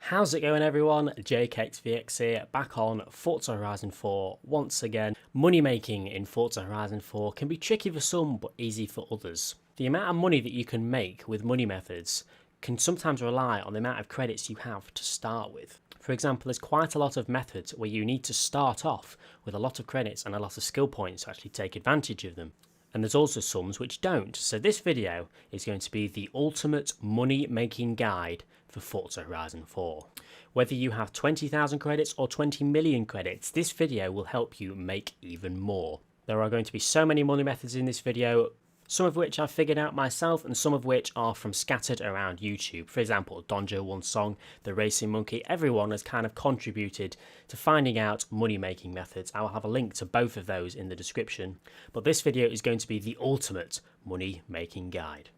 How's it going everyone? JKXVX here, back on Forza Horizon 4 once again. Money making in Forza Horizon 4 can be tricky for some but easy for others. The amount of money that you can make with money methods can sometimes rely on the amount of credits you have to start with. For example, there's quite a lot of methods where you need to start off with a lot of credits and a lot of skill points to actually take advantage of them. And there's also some which don't. So this video is going to be the ultimate money making guide for Forza Horizon 4. Whether you have 20,000 credits or 20 million credits, this video will help you make even more. There are going to be so many money methods in this video, some of which I've figured out myself and some of which are from scattered around YouTube. For example, Donjo1Song, The Racing Monkey, everyone has kind of contributed to finding out money making methods. I will have a link to both of those in the description. But this video is going to be the ultimate money making guide.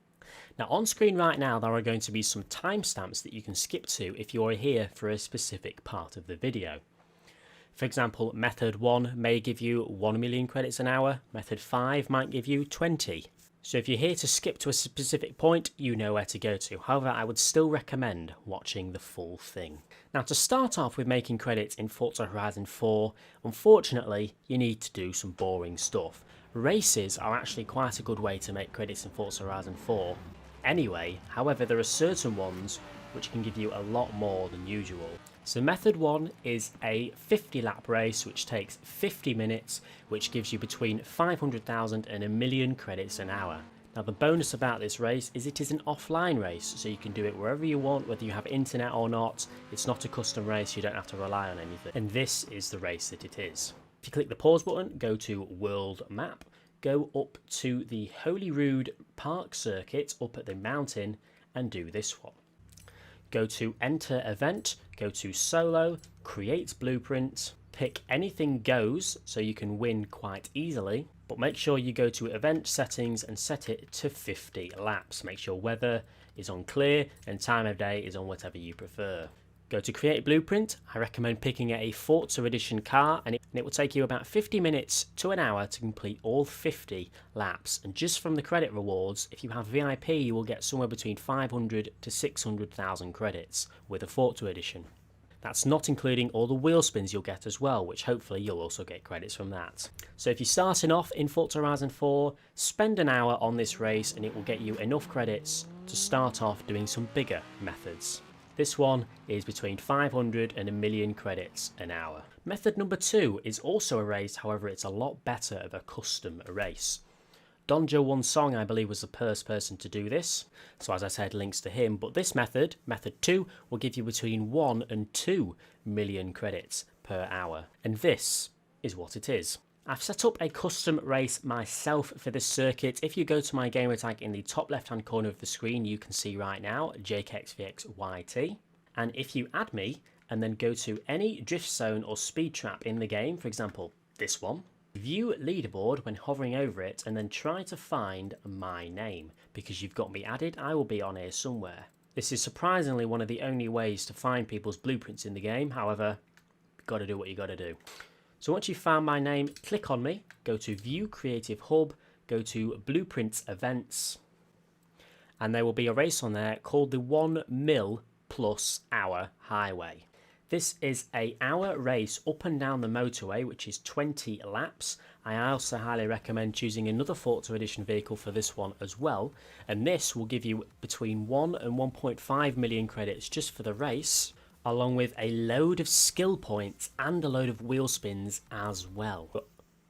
Now on screen right now there are going to be some timestamps that you can skip to if you are here for a specific part of the video. For example, method 1 may give you 1 million credits an hour, method 5 might give you 20. So if you're here to skip to a specific point, you know where to go to. However, I would still recommend watching the full thing. Now to start off with making credits in Forza Horizon 4, unfortunately you need to do some boring stuff. Races are actually quite a good way to make credits in Forza Horizon 4. Anyway, however, there are certain ones which can give you a lot more than usual. So method 1 is a 50 lap race which takes 50 minutes, which gives you between 500,000 and 1 million credits an hour. Now the bonus about this race is it is an offline race, so you can do it wherever you want, whether you have internet or not. It's not a custom race, you don't have to rely on anything. And this is the race that it is. If you click the pause button, go to World Map, go up to the Holyrood Park circuit up at the mountain and do this one. Go to Enter Event, go to Solo, Create Blueprint, pick Anything Goes so you can win quite easily, but make sure you go to Event Settings and set it to 50 laps. Make sure weather is on clear and time of day is on whatever you prefer. Go to Create Blueprint. I recommend picking a Forza Edition car and it will take you about 50 minutes to an hour to complete all 50 laps. And just from the credit rewards, if you have VIP, you will get somewhere between 500 to 600,000 credits with a Forza Edition. That's not including all the wheel spins you'll get as well, which hopefully you'll also get credits from that. So if you're starting off in Forza Horizon 4, spend an hour on this race and it will get you enough credits to start off doing some bigger methods. This one is between 500 and 1 million credits an hour. Method number 2 is also a race, however it's a lot better of a custom race. Donjo1Song I believe was the first person to do this, so as I said links to him, but this method, method 2, will give you between 1 and 2 million credits per hour. And this is what it is. I've set up a custom race myself for this circuit. If you go to my gamertag in the top left hand corner of the screen, you can see right now JKXVXYT. And if you add me and then go to any drift zone or speed trap in the game, for example this one, view leaderboard when hovering over it and then try to find my name. Because you've got me added, I will be on here somewhere. This is surprisingly one of the only ways to find people's blueprints in the game, however, you've got to do what you got to do. So once you've found my name, click on me, go to View Creative Hub, go to Blueprints Events, and there will be a race on there called the 1 mil plus hour highway. This is an hour race up and down the motorway, which is 20 laps. I also highly recommend choosing another Forza Edition vehicle for this one as well, and this will give you between 1 and 1.5 million credits just for the race, along with a load of skill points and a load of wheel spins as well.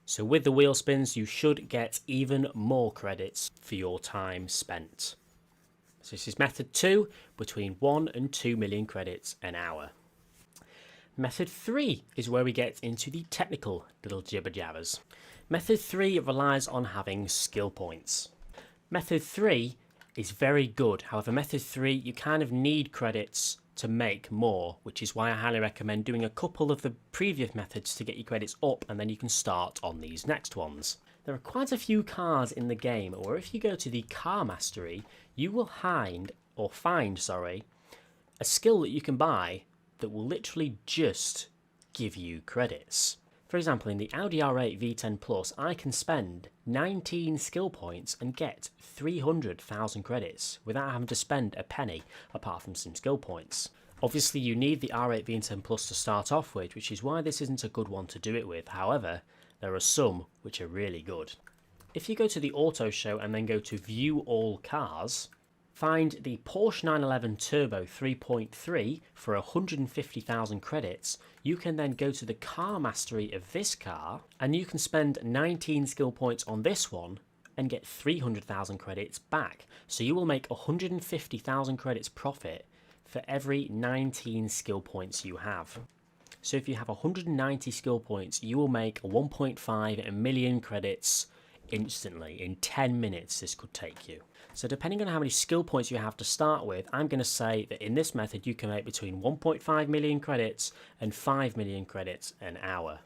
So with the wheel spins, you should get even more credits for your time spent. So this is method 2, between 1 and 2 million credits an hour. Method 3 is where we get into the technical little jibber jabbers. Method 3 relies on having skill points. Method 3 is very good, however method 3 you kind of need credits to make more, which is why I highly recommend doing a couple of the previous methods to get your credits up and then you can start on these next ones. There are quite a few cars in the game where if you go to the car mastery you will find a skill that you can buy that will literally just give you credits. For example, in the Audi R8 V10 Plus, I can spend 19 skill points and get 300,000 credits without having to spend a penny apart from some skill points. Obviously you need the R8 V10 Plus to start off with, which is why this isn't a good one to do it with. However, there are some which are really good. If you go to the Auto Show and then go to View All Cars, find the Porsche 911 Turbo 3.3 for 150,000 credits. You can then go to the car mastery of this car and you can spend 19 skill points on this one and get 300,000 credits back. So you will make 150,000 credits profit for every 19 skill points you have. So if you have 190 skill points, you will make 1.5 million credits instantly. In 10 minutes this could take you. So depending on how many skill points you have to start with, I'm going to say that in this method you can make between 1.5 million credits and 5 million credits an hour.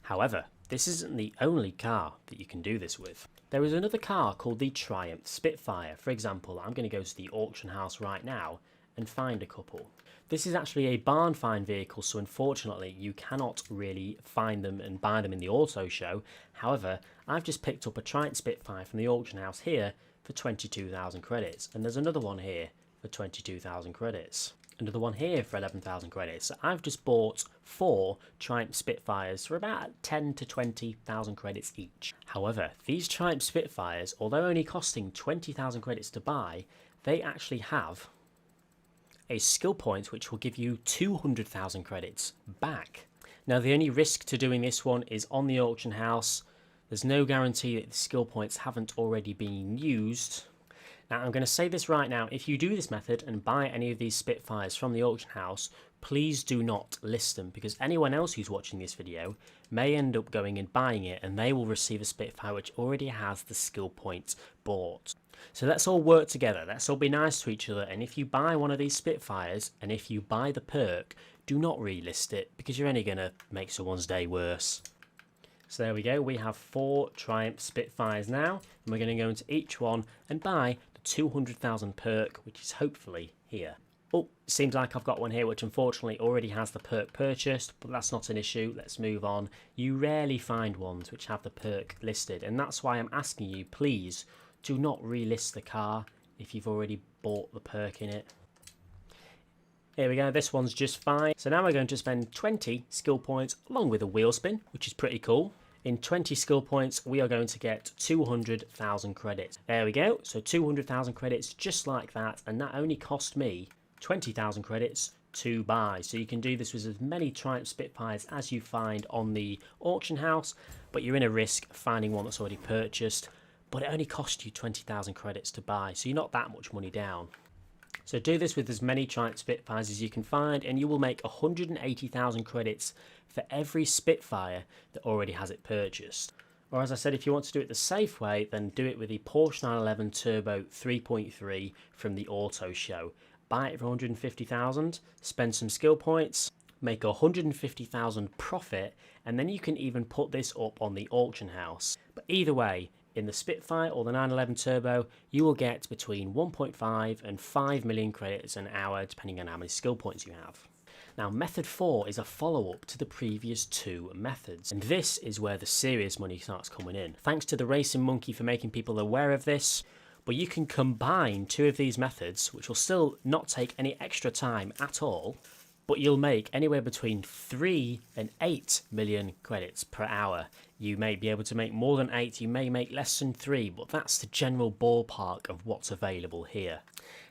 However, this isn't the only car that you can do this with. There is another car called the Triumph Spitfire. For example, I'm going to go to the auction house right now and find a couple. This is actually a barn find vehicle, so unfortunately you cannot really find them and buy them in the auto show. However, I've just picked up a Triumph Spitfire from the auction house here for 22,000 credits, and there's another one here for 22,000 credits. Another one here for 11,000 credits. So I've just bought 4 Triumph Spitfires for about 10 to 20,000 credits each. However, these Triumph Spitfires, although only costing 20,000 credits to buy, they actually have a skill point which will give you 200,000 credits back. Now the only risk to doing this one is on the auction house. There's no guarantee that the skill points haven't already been used. Now I'm going to say this right now, if you do this method and buy any of these Spitfires from the auction house, please do not list them, because anyone else who's watching this video may end up going and buying it and they will receive a Spitfire which already has the skill points bought. So let's all work together, let's all be nice to each other, and if you buy one of these Spitfires and if you buy the perk, do not relist it, because you're only going to make someone's day worse. So there we go, we have 4 Triumph Spitfires now, and we're going to go into each one and buy the 200,000 perk, which is hopefully here. Oh, seems like I've got one here which unfortunately already has the perk purchased, but that's not an issue, let's move on. You rarely find ones which have the perk listed, and that's why I'm asking you, please do not relist the car if you've already bought the perk in it. Here we go, this one's just fine. So now we're going to spend 20 skill points along with a wheel spin, which is pretty cool. In 20 skill points, we are going to get 200,000 credits. There we go, so 200,000 credits just like that, and that only cost me 20,000 credits to buy. So you can do this with as many Triumph Spitfires as you find on the auction house, but you're in a risk finding one that's already purchased, but it only cost you 20,000 credits to buy, so you're not that much money down. So do this with as many Triumph Spitfires as you can find, and you will make 180,000 credits for every Spitfire that already has it purchased. Or as I said, if you want to do it the safe way, then do it with the Porsche 911 Turbo 3.3 from the Auto Show. Buy it for 150,000, spend some skill points, make 150,000 profit, and then you can even put this up on the auction house. But either way, in the Spitfire or the 911 Turbo, you will get between 1.5 and 5 million credits an hour, depending on how many skill points you have. Now, method 4 is a follow-up to the previous 2 methods, and this is where the serious money starts coming in. Thanks to the Racing Monkey for making people aware of this, but you can combine 2 of these methods, which will still not take any extra time at all, but you'll make anywhere between 3 and 8 million credits per hour. You may be able to make more than 8, you may make less than 3, but that's the general ballpark of what's available here.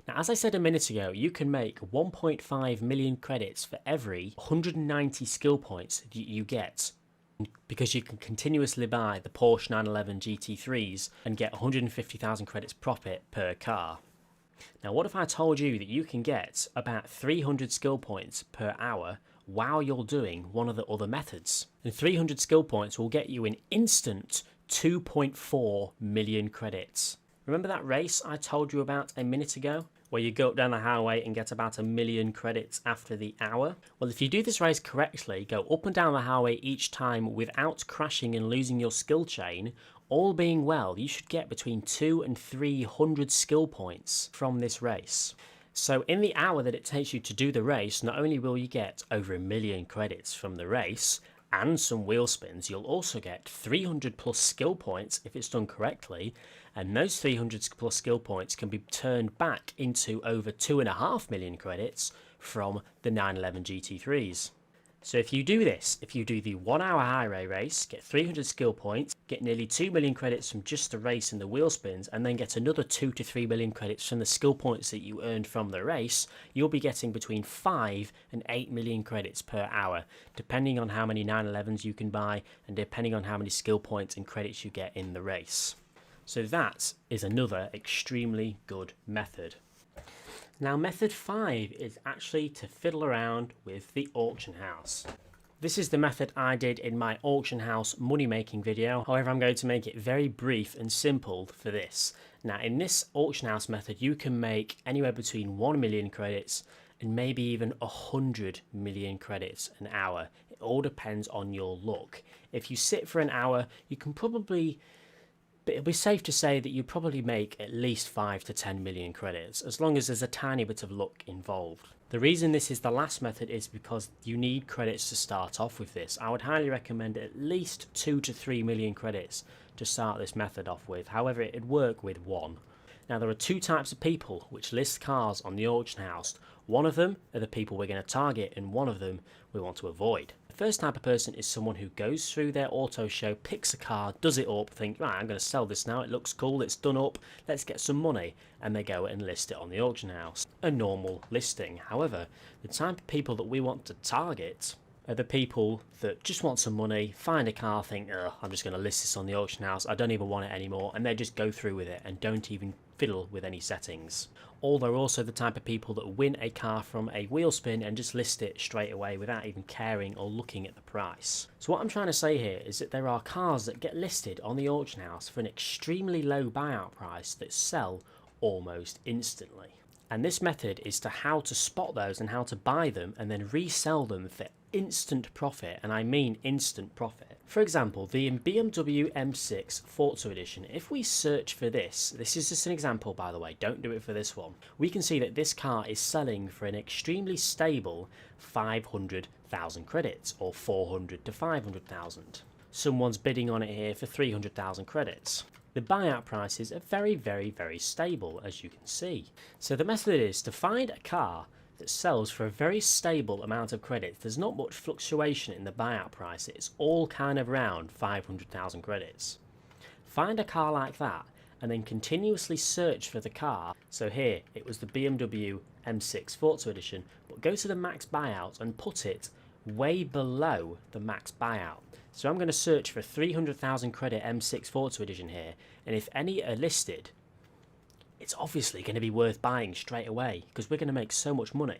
Now, as I said a minute ago, you can make 1.5 million credits for every 190 skill points that you get, because you can continuously buy the Porsche 911 GT3s and get 150,000 credits profit per car. Now, what if I told you that you can get about 300 skill points per hour while you're doing one of the other methods? And 300 skill points will get you an instant 2.4 million credits. Remember that race I told you about a minute ago, where you go up down the highway and get about 1 million credits after the hour? Well, if you do this race correctly, go up and down the highway each time without crashing and losing your skill chain, all being well, you should get between 200 and 300 skill points from this race. So in the hour that it takes you to do the race, not only will you get over 1 million credits from the race and some wheel spins, you'll also get 300 plus skill points if it's done correctly, and those 300 plus skill points can be turned back into over 2.5 million credits from the 911 GT3s. So if you do this, if you do the 1 hour highway race, get 300 skill points, get nearly 2 million credits from just the race and the wheel spins, and then get another 2 to 3 million credits from the skill points that you earned from the race, you'll be getting between 5 and 8 million credits per hour, depending on how many 911s you can buy and depending on how many skill points and credits you get in the race. So that is another extremely good method. Now method 5 is actually to fiddle around with the auction house. This is the method I did in my auction house money making video, however I'm going to make it very brief and simple for this. Now in this auction house method you can make anywhere between 1 million credits and maybe even 100 million credits an hour. It all depends on your luck. If you sit for an hour you can probably, but it'll be safe to say that you probably make at least 5 to 10 million credits, as long as there's a tiny bit of luck involved. The reason this is the last method is because you need credits to start off with this. I would highly recommend at least 2 to 3 million credits to start this method off with, however it'd work with 1. Now there are 2 types of people which list cars on the auction house. One of them are the people we're going to target and one of them we want to avoid. The first type of person is someone who goes through their auto show, picks a car, does it up, think, right, I'm going to sell this now, it looks cool, it's done up, let's get some money, and they go and list it on the auction house. A normal listing. However, the type of people that we want to target are the people that just want some money, find a car, think, I'm just going to list this on the auction house, I don't even want it anymore, and they just go through with it and don't even fiddle with any settings. Or they're also the type of people that win a car from a wheel spin and just list it straight away without even caring or looking at the price. So what I'm trying to say here is that there are cars that get listed on the auction house for an extremely low buyout price that sell almost instantly. And this method is to how to spot those and how to buy them and then resell them for instant profit, and I mean instant profit. For example, the BMW M6 Forza Edition, if we search for this is just an example by the way, don't do it for this one, we can see that this car is selling for an extremely stable 500,000 credits, or 400 to 500,000. Someone's bidding on it here for 300,000 credits. The buyout prices are very, very, very stable, as you can see. So the method is to find a car that sells for a very stable amount of credits. There's not much fluctuation in the buyout price. It's all kind of around 500,000 credits. Find a car like that and then continuously search for the car. So here it was the BMW M6 Forza Edition, but go to the max buyout and put it way below the max buyout. So I'm going to search for 300,000 credit M6 Forza Edition here, and if any are listed, it's obviously going to be worth buying straight away because we're going to make so much money.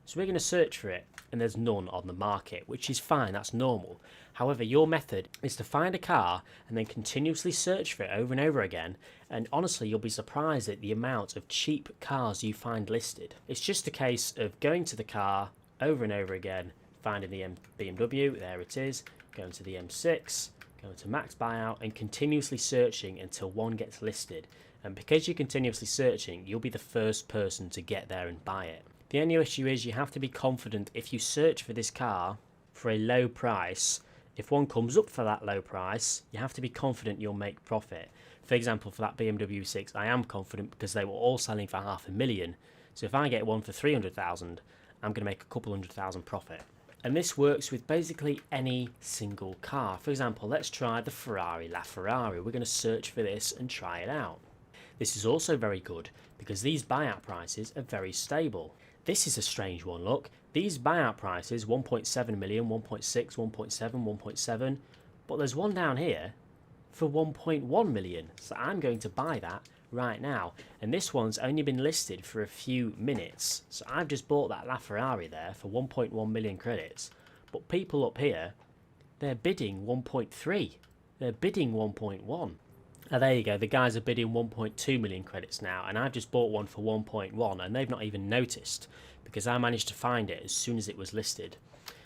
So we're going to search for it and there's none on the market, which is fine, that's normal. However, your method is to find a car and then continuously search for it over and over again, and honestly you'll be surprised at the amount of cheap cars you find listed. It's just a case of going to the car over and over again, finding the BMW, there it is, going to the M6, going to max buyout and continuously searching until one gets listed. And because you're continuously searching, you'll be the first person to get there and buy it. The only issue is you have to be confident if you search for this car for a low price, if one comes up for that low price, you have to be confident you'll make profit. For example, for that BMW 6, I am confident because they were all selling for 500,000. So if I get one for 300,000, I'm going to make a couple 100,000 profit. And this works with basically any single car. For example, let's try the Ferrari LaFerrari. We're going to search for this and try it out. This is also very good because these buyout prices are very stable. This is a strange one, look. These buyout prices, 1.7 million, 1.6, 1.7, 1.7, but there's one down here for 1.1 million. So I'm going to buy that right now. And this one's only been listed for a few minutes. So I've just bought that LaFerrari there for 1.1 million credits. But people up here, they're bidding 1.3. They're bidding 1.1. Oh, there you go, the guys are bidding 1.2 million credits now, and I've just bought one for 1.1, and they've not even noticed, because I managed to find it as soon as it was listed.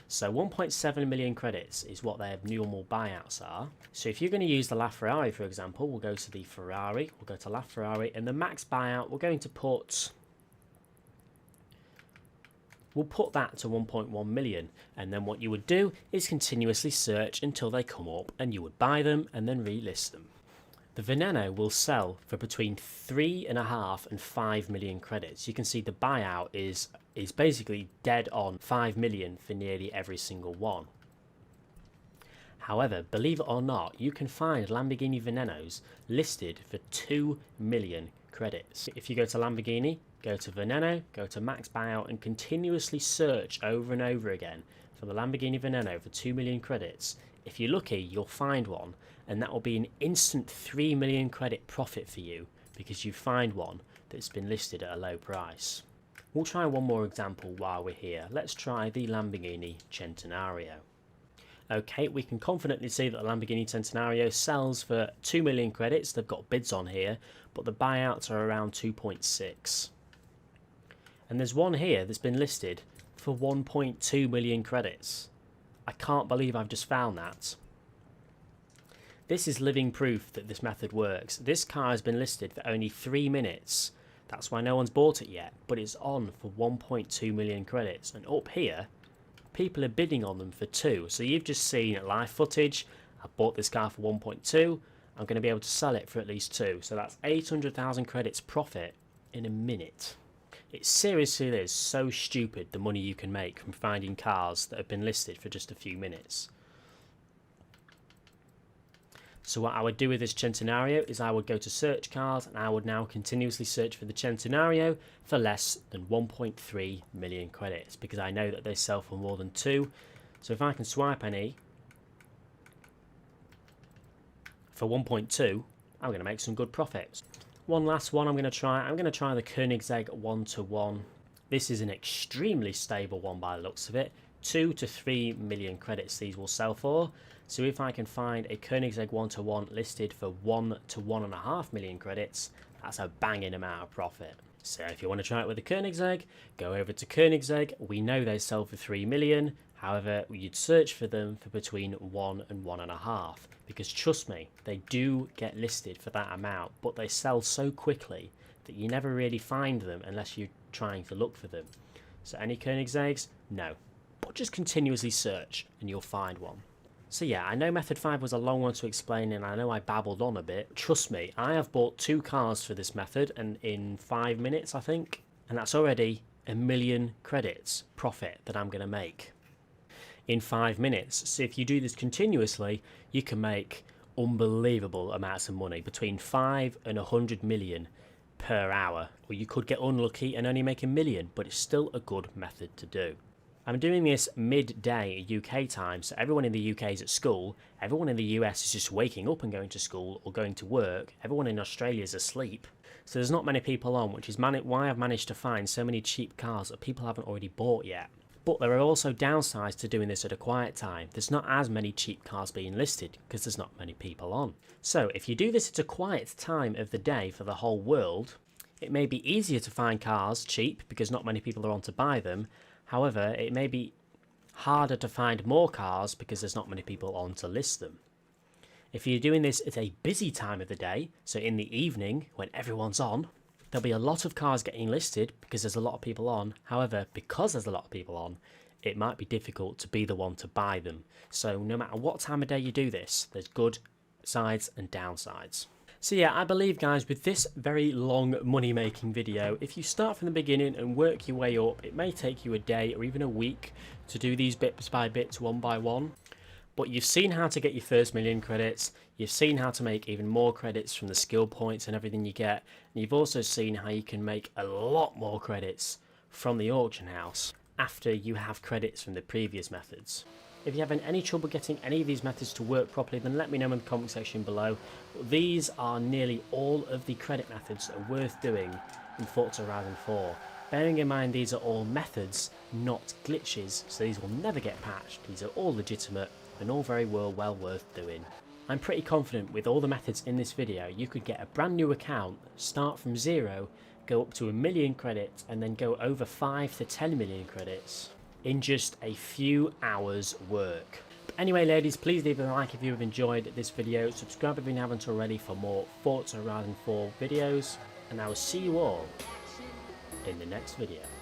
So 1.7 million credits is what their normal buyouts are. So if you're going to use the LaFerrari, for example, we'll go to the Ferrari, we'll go to LaFerrari, and the max buyout, we're going to put... We'll put that to 1.1 million, and then what you would do is continuously search until they come up, and you would buy them and then relist them. The Veneno will sell for between 3.5 and 5 million credits. You can see the buyout is is basically dead on 5 million for nearly every single one. However, believe it or not, you can find Lamborghini Venenos listed for 2 million credits. If you go to Lamborghini, go to Veneno, go to Max Buyout and continuously search over and over again for the Lamborghini Veneno for 2 million credits, if you're lucky, you'll find one, and that will be an instant 3 million credit profit for you because you find one that's been listed at a low price. We'll try one more example while we're here. Let's try the Lamborghini Centenario. Okay, we can confidently see that the Lamborghini Centenario sells for 2 million credits. They've got bids on here, but the buyouts are around 2.6. And there's one here that's been listed for 1.2 million credits. I can't believe I've just found that. This is living proof that this method works. This car has been listed for only 3 minutes. That's why no one's bought it yet, but it's on for 1.2 million credits. And up here, people are bidding on them for 2. So you've just seen live footage. I bought this car for 1.2. I'm going to be able to sell it for at least 2. So that's 800,000 credits profit in a minute. It seriously is so stupid the money you can make from finding cars that have been listed for just a few minutes. So what I would do with this Centenario is I would go to search cars and I would now continuously search for the Centenario for less than 1.3 million credits because I know that they sell for more than 2. So if I can swipe any for 1.2, I'm going to make some good profits. One last one I'm going to try. I'm going to try the Koenigsegg 1-to-1. This is an extremely stable one by the looks of it. 2 to 3 million credits these will sell for. So if I can find a Koenigsegg 1-to-1 listed for 1 to 1.5 million credits, that's a banging amount of profit. So if you want to try it with a Koenigsegg, go over to Koenigsegg. We know they sell for 3 million. However, you'd search for them for between 1 and 1.5. Because trust me, they do get listed for that amount, but they sell so quickly that you never really find them unless you're trying to look for them. So any Koenigsegg's? No. But just continuously search and you'll find one. So yeah, I know method 5 was a long one to explain and I know I babbled on a bit. Trust me, I have bought 2 cars for this method and in 5 minutes I think. And that's already 1 million credits profit that I'm going to make in 5 minutes. So if you do this continuously, you can make unbelievable amounts of money, between 5 and 100 million per hour. Or you could get unlucky and only make 1 million, but it's still a good method to do. I'm doing this midday UK time, so everyone in the UK is at school, everyone in the US is just waking up and going to school or going to work, everyone in Australia is asleep, so there's not many people on, which is why I've managed to find so many cheap cars that people haven't already bought yet. But there are also downsides to doing this at a quiet time. There's not as many cheap cars being listed because there's not many people on. So if you do this at a quiet time of the day for the whole world, it may be easier to find cars cheap because not many people are on to buy them. However, it may be harder to find more cars because there's not many people on to list them. If you're doing this at a busy time of the day, so in the evening when everyone's on, there'll be a lot of cars getting listed because there's a lot of people on. However, because there's a lot of people on, it might be difficult to be the one to buy them. So no matter what time of day you do this, there's good sides and downsides. So yeah, I believe guys, with this very long money making video, if you start from the beginning and work your way up, it may take you a day or even a week to do these bits by bits, one by one. But you've seen how to get your first 1 million credits, you've seen how to make even more credits from the skill points and everything you get, and you've also seen how you can make a lot more credits from the auction house after you have credits from the previous methods. If you're having any trouble getting any of these methods to work properly, then let me know in the comment section below. These are nearly all of the credit methods that are worth doing in Forza Horizon 4. Bearing in mind these are all methods, not glitches, so these will never get patched. These are all legitimate and all very well worth doing. I'm pretty confident with all the methods in this video, you could get a brand new account, start from 0, go up to 1 million credits, and then go over 5 to 10 million credits in just a few hours work. But anyway ladies, please leave a like if you have enjoyed this video, subscribe if you haven't already for more Forza Horizon 4 videos, and I will see you all in the next video.